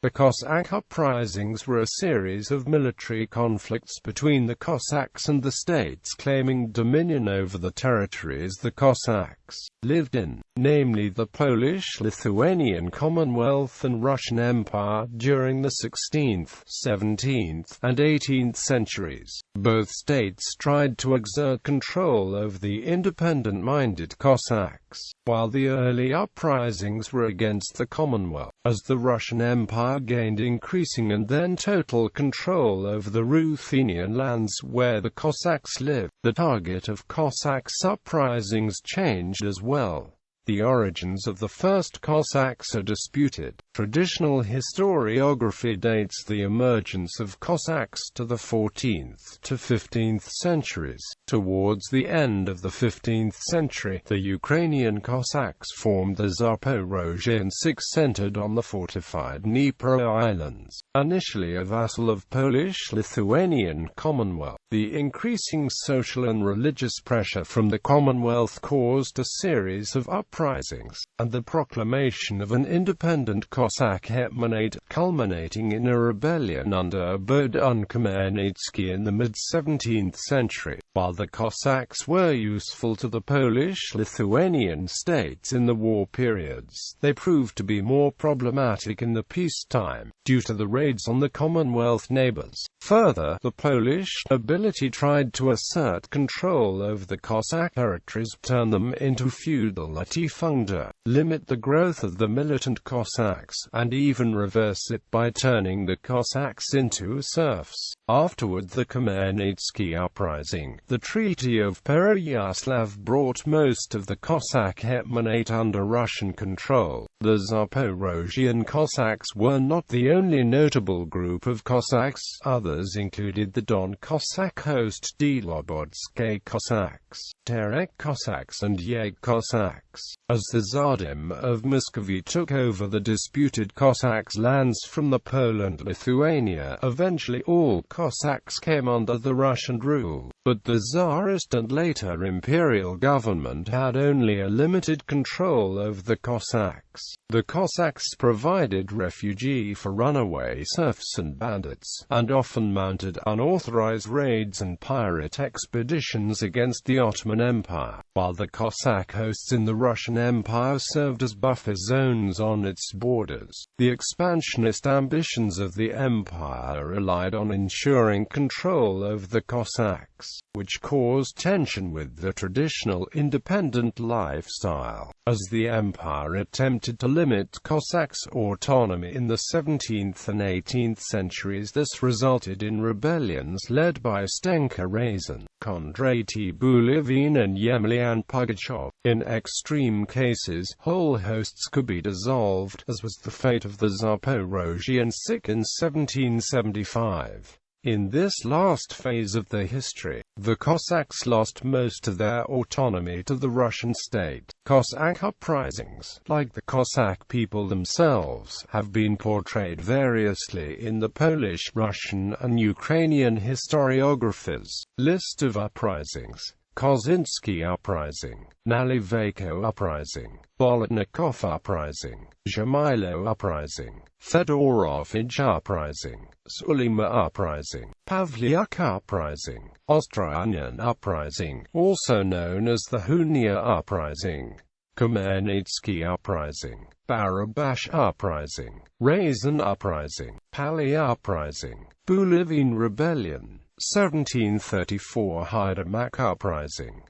The Cossack uprisings were a series of military conflicts between the Cossacks and the states claiming dominion over the territories the Cossacks lived in, namely the Polish, Lithuanian Commonwealth and Russian Empire, during the 16th, 17th, and 18th centuries. Both states tried to exert control over the independent-minded Cossacks, while the early uprisings were against the Commonwealth, as the Russian Empire gained increasing and then total control over the Ruthenian lands where the Cossacks lived. The target of Cossacks' uprisings changed as well. The origins of the first Cossacks are disputed. Traditional historiography dates the emergence of Cossacks to the 14th to 15th centuries. Towards the end of the 15th century, the Ukrainian Cossacks formed the Zaporozhian Sikhs centered on the fortified Dnieper Islands, initially a vassal of Polish-Lithuanian Commonwealth. The increasing social and religious pressure from the Commonwealth caused a series of uprisings, and the proclamation of an independent Cossack hetmanate, culminating in a rebellion under Bogdan Khmelnytsky in the mid-17th century. While the Cossacks were useful to the Polish-Lithuanian states in the war periods, they proved to be more problematic in the peacetime, due to the raids on the Commonwealth neighbors. Further, the Polish nobility tried to assert control over the Cossack territories, turn them into feudal latifundra, limit the growth of the militant Cossacks, and even reverse it by turning the Cossacks into serfs. Afterward, the Khmelnytsky uprising, the Treaty of Pereyaslav, brought most of the Cossack hetmanate under Russian control. The Zaporozhian Cossacks were not the only notable group of Cossacks. Others included the Don Cossack host Delobodske Cossacks, Terek Cossacks and Yeg Cossacks. As the Tsardom of Muscovy took over the disputed Cossacks' lands from the Poland-Lithuania, eventually all Cossacks came under the Russian rule. But the Tsarist and later imperial government had only a limited control over the Cossacks. The Cossacks provided refuge for runaway serfs and bandits, and often mounted unauthorized raids and pirate expeditions against the Ottoman Empire, while the Cossack hosts in the Russian Empire served as buffer zones on its borders. The expansionist ambitions of the empire relied on ensuring control over the Cossacks, which caused tension with the traditional independent lifestyle. As the empire attempted to limit Cossacks' autonomy in the 17th and 18th centuries, this resulted in rebellions led by Stenka Razin, Kondraty Bulivin and Yemlian Pugachev. In extreme cases, whole hosts could be dissolved, as was the fate of the Zaporozhian Sikh in 1775. In this last phase of their history, the Cossacks lost most of their autonomy to the Russian state. Cossack uprisings, like the Cossack people themselves, have been portrayed variously in the Polish, Russian, and Ukrainian historiographers. List of uprisings: Kozinski uprising, Nalivaiko uprising, Bolotnikov uprising, Zhamilo uprising, Fedorovich uprising, Sulima uprising, Pavliuk uprising, Ostranian uprising, also known as the Hunia uprising, Khmelnytsky uprising, Barabash uprising, Razin uprising, Pali uprising, Bulivin rebellion, 1734 Haidamach uprising,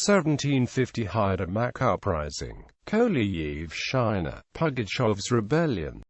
1750 Haidamach uprising, Kolyev Shina, Pugachev's rebellion,